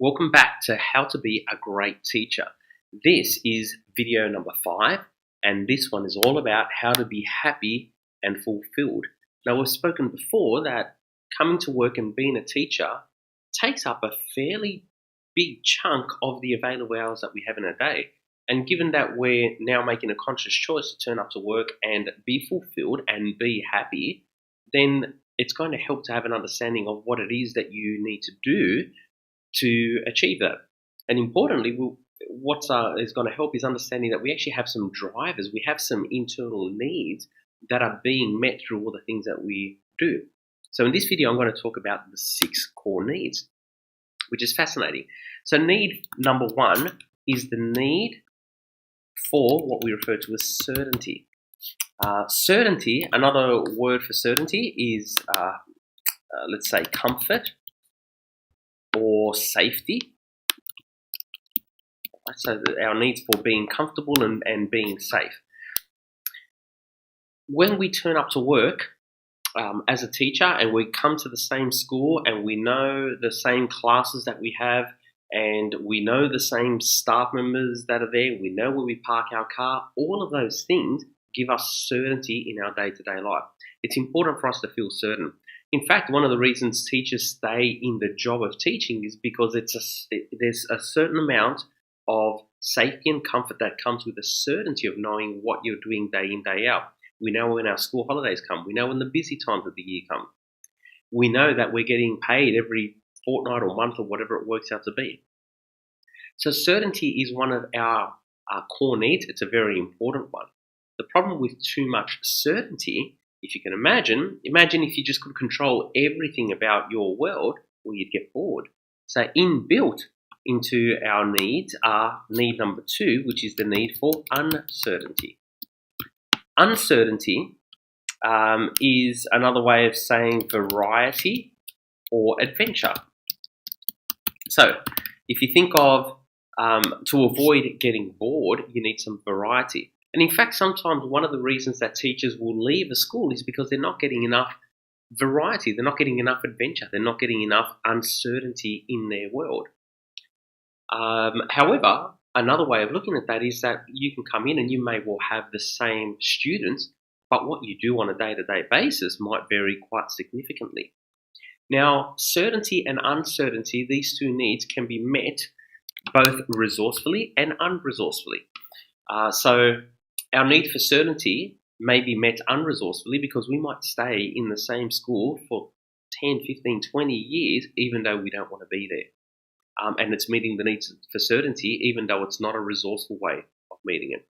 Welcome back to How to Be a Great Teacher. This is video number 5, and this one is all about how to be happy and fulfilled. Now, we've spoken before that coming to work and being a teacher takes up a fairly big chunk of the available hours that we have in a day. And given that we're now making a conscious choice to turn up to work and be fulfilled and be happy, then it's going to help to have an understanding of what it is that you need to do to achieve that. And importantly, what is going to help is understanding that we actually have some drivers, we have some internal needs that are being met through all the things that we do. So in this video, I'm going to talk about the 6 core needs, which is fascinating. So need number 1 is the need for what we refer to as certainty. Certainty, another word for certainty is, let's say, comfort or safety. So our needs for being comfortable and being safe. When we turn up to work as a teacher and we come to the same school and we know the same classes that we have and we know the same staff members that are there, we know where we park our car, all of those things give us certainty in our day-to-day life. It's important for us to feel certain. In fact, one of the reasons teachers stay in the job of teaching is because there's a certain amount of safety and comfort that comes with the certainty of knowing what you're doing day in, day out. We know when our school holidays come. We know when the busy times of the year come. We know that we're getting paid every fortnight or month or whatever it works out to be. So certainty is one of our core needs. It's a very important one. The problem with too much certainty, if you can imagine if you just could control everything about your world, well, you'd get bored. So inbuilt into our needs are need number 2, which is the need for uncertainty. Uncertainty is another way of saying variety or adventure. So if you think of to avoid getting bored, you need some variety. And in fact, sometimes one of the reasons that teachers will leave a school is because they're not getting enough variety, they're not getting enough adventure, they're not getting enough uncertainty in their world. However, another way of looking at that is that you can come in and you may well have the same students, but what you do on a day-to-day basis might vary quite significantly. Now, certainty and uncertainty, these 2 needs can be met both resourcefully and unresourcefully. So our need for certainty may be met unresourcefully because we might stay in the same school for 10, 15, 20 years even though we don't want to be there. And it's meeting the needs for certainty even though it's not a resourceful way of meeting it.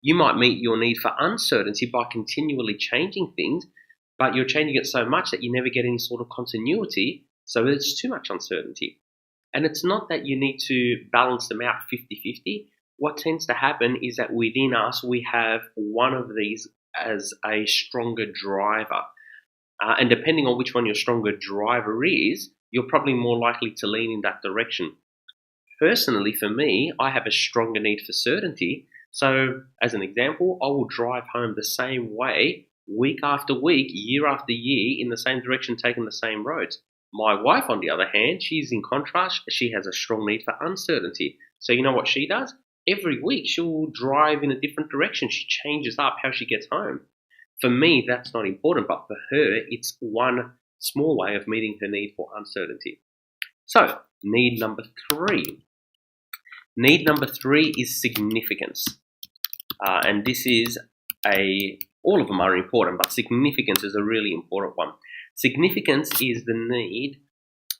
You might meet your need for uncertainty by continually changing things, but you're changing it so much that you never get any sort of continuity, so there's too much uncertainty. And it's not that you need to balance them out 50-50. What tends to happen is that within us, we have one of these as a stronger driver. And depending on which one your stronger driver is, you're probably more likely to lean in that direction. Personally, for me, I have a stronger need for certainty. So, as an example, I will drive home the same way week after week, year after year, in the same direction, taking the same roads. My wife, on the other hand, she's in contrast. She has a strong need for uncertainty. So you know what she does? Every week she'll drive in a different direction. She changes up how she gets home. For me, that's not important, but for her, it's one small way of meeting her need for uncertainty. So, need number 3. Need number 3 is significance. And this is all of them are important, but significance is a really important one. Significance is the need,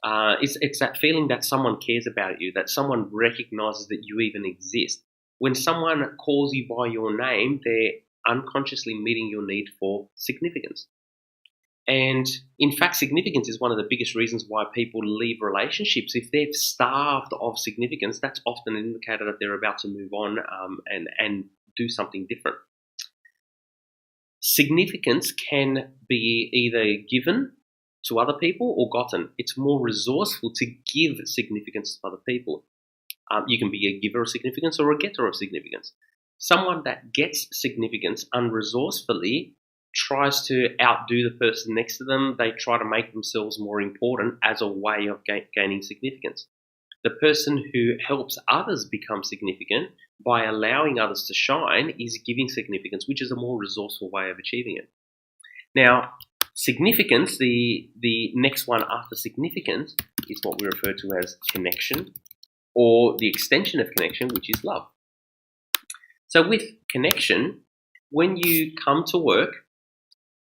it's that feeling that someone cares about you, that someone recognizes that you even exist. When someone calls you by your name, they're unconsciously meeting your need for significance. And in fact, significance is one of the biggest reasons why people leave relationships. If they're starved of significance, that's often an indicator that they're about to move on and do something different. Significance can be either given to other people or gotten. It's more resourceful to give significance to other people. You can be a giver of significance or a getter of significance. Someone that gets significance unresourcefully tries to outdo the person next to them. They try to make themselves more important as a way of gaining significance. The person who helps others become significant by allowing others to shine is giving significance, which is a more resourceful way of achieving it. Now, significance, the next one after significance, is what we refer to as connection, or the extension of connection, which is love. So with connection, when you come to work,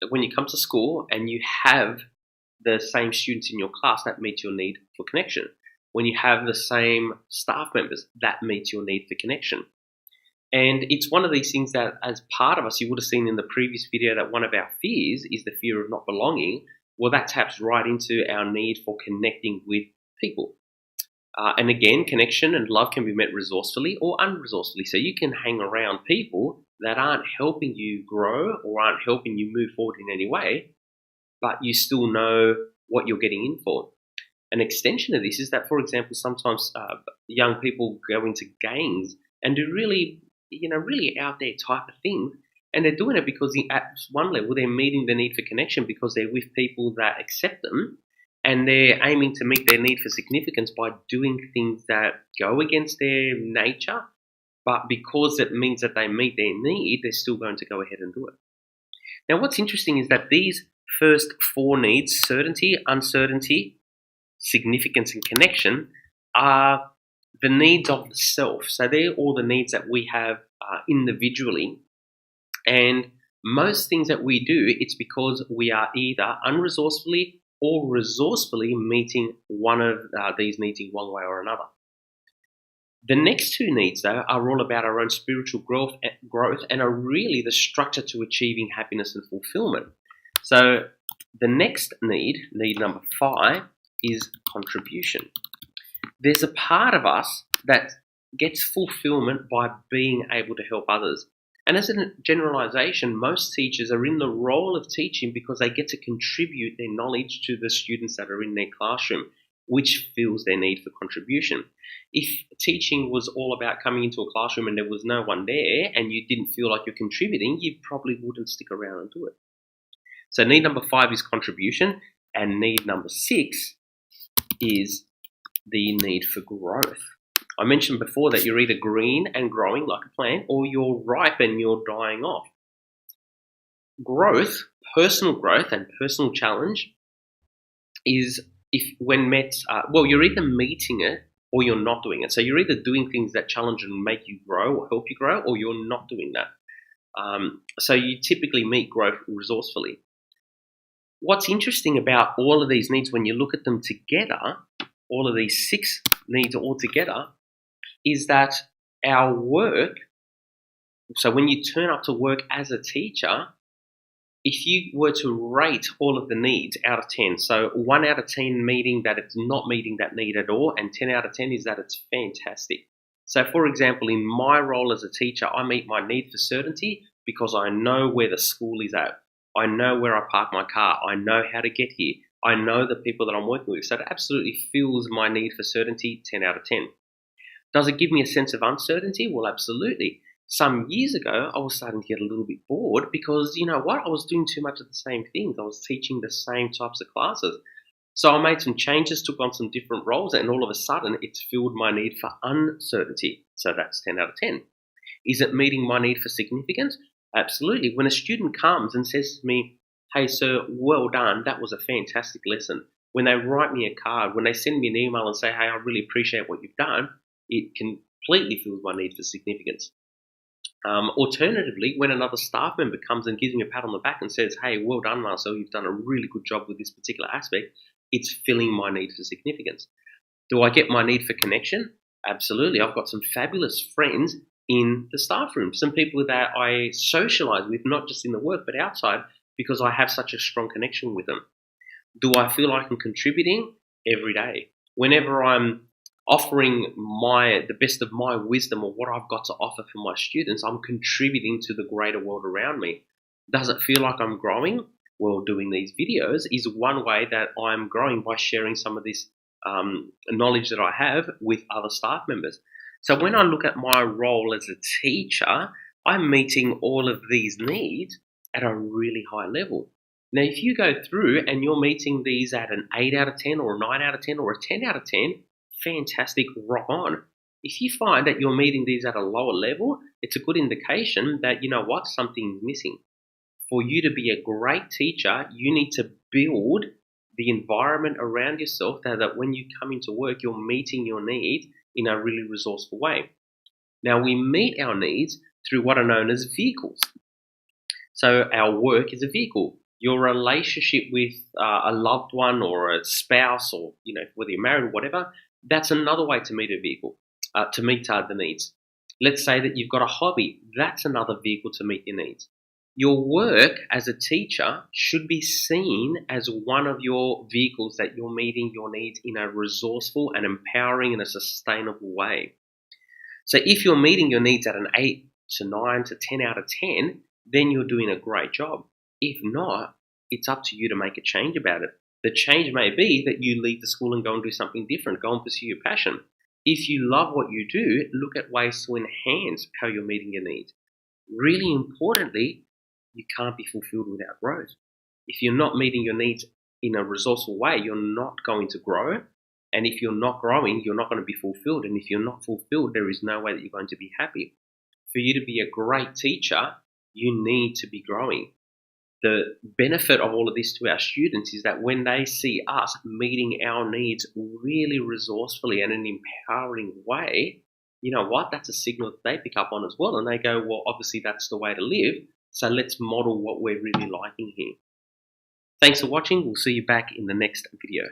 when you come to school and you have the same students in your class, that meets your need for connection. When you have the same staff members, that meets your need for connection. And it's one of these things that as part of us, you would have seen in the previous video that one of our fears is the fear of not belonging. Well, that taps right into our need for connecting with people. And again, connection and love can be met resourcefully or unresourcefully. So you can hang around people that aren't helping you grow or aren't helping you move forward in any way, but you still know what you're getting in for. An extension of this is that, for example, sometimes young people go into gangs and do really out there type of thing. And they're doing it because at one level, they're meeting the need for connection because they're with people that accept them. And they're aiming to meet their need for significance by doing things that go against their nature. But because it means that they meet their need, they're still going to go ahead and do it. Now, what's interesting is that these first four needs, certainty, uncertainty, significance, and connection, are the needs of the self. So they're all the needs that we have individually. And most things that we do, it's because we are either unresourcefully or resourcefully meeting one of these needs in one way or another. The next two needs, though, are all about our own spiritual growth and are really the structure to achieving happiness and fulfillment. So the next need number 5, is contribution. There's a part of us that gets fulfillment by being able to help others. And as a generalization, most teachers are in the role of teaching because they get to contribute their knowledge to the students that are in their classroom, which fills their need for contribution. If teaching was all about coming into a classroom and there was no one there and you didn't feel like you're contributing, you probably wouldn't stick around and do it. So need number 5 is contribution, and need number 6 is the need for growth. I mentioned before that you're either green and growing like a plant, or you're ripe and you're dying off. Growth, personal growth and personal challenge is, when met, you're either meeting it or you're not doing it. So you're either doing things that challenge and make you grow or help you grow, or you're not doing that. So you typically meet growth resourcefully. What's interesting about all of these needs when you look at them together, all of these 6 needs all together, is that our work, so when you turn up to work as a teacher, if you were to rate all of the needs out of 10, so 1 out of 10 meaning that it's not meeting that need at all, and 10 out of 10 is that it's fantastic. So for example, in my role as a teacher, I meet my need for certainty because I know where the school is at. I know where I park my car. I know how to get here. I know the people that I'm working with. So it absolutely fills my need for certainty, 10 out of 10. Does it give me a sense of uncertainty? Well, absolutely. Some years ago, I was starting to get a little bit bored because, you know what, I was doing too much of the same things. I was teaching the same types of classes. So I made some changes, took on some different roles, and all of a sudden, it's filled my need for uncertainty. So that's 10 out of 10. Is it meeting my need for significance? Absolutely. When a student comes and says to me, "Hey, sir, well done, that was a fantastic lesson." When they write me a card, when they send me an email and say, "Hey, I really appreciate what you've done," it completely fills my need for significance. Alternatively, when another staff member comes and gives me a pat on the back and says, "Hey, well done, Marcel, you've done a really good job with this particular aspect," it's filling my need for significance. Do I get my need for connection? Absolutely. I've got some fabulous friends in the staff room, some people that I socialize with, not just in the work, but outside, because I have such a strong connection with them. Do I feel like I'm contributing? Every day. Whenever I'm offering the best of my wisdom or what I've got to offer for my students, I'm contributing to the greater world around me. Does it feel like I'm growing? Well, doing these videos is one way that I'm growing by sharing some of this knowledge that I have with other staff members. So when I look at my role as a teacher, I'm meeting all of these needs at a really high level. Now, if you go through and you're meeting these at an 8 out of 10 or a 9 out of 10 or a 10 out of 10, fantastic, rock on. If you find that you're meeting these at a lower level, it's a good indication that, you know what, something's missing. For you to be a great teacher, you need to build the environment around yourself that when you come into work, you're meeting your needs in a really resourceful way. Now, we meet our needs through what are known as vehicles. So our work is a vehicle. Your relationship with a loved one or a spouse, or whether you're married or whatever, that's another way to meet a vehicle, to meet the needs. Let's say that you've got a hobby. That's another vehicle to meet your needs. Your work as a teacher should be seen as one of your vehicles that you're meeting your needs in a resourceful and empowering and a sustainable way. So if you're meeting your needs at an 8 to 9 to 10 out of 10, then you're doing a great job. If not, it's up to you to make a change about it. The change may be that you leave the school and go and do something different, go and pursue your passion. If you love what you do, look at ways to enhance how you're meeting your needs. Really importantly, you can't be fulfilled without growth. If you're not meeting your needs in a resourceful way, you're not going to grow. And if you're not growing, you're not going to be fulfilled. And if you're not fulfilled, there is no way that you're going to be happy. For you to be a great teacher, you need to be growing. The benefit of all of this to our students is that when they see us meeting our needs really resourcefully and in an empowering way, you know what? That's a signal that they pick up on as well. And they go, well, obviously that's the way to live. So let's model what we're really liking here. Thanks for watching. We'll see you back in the next video.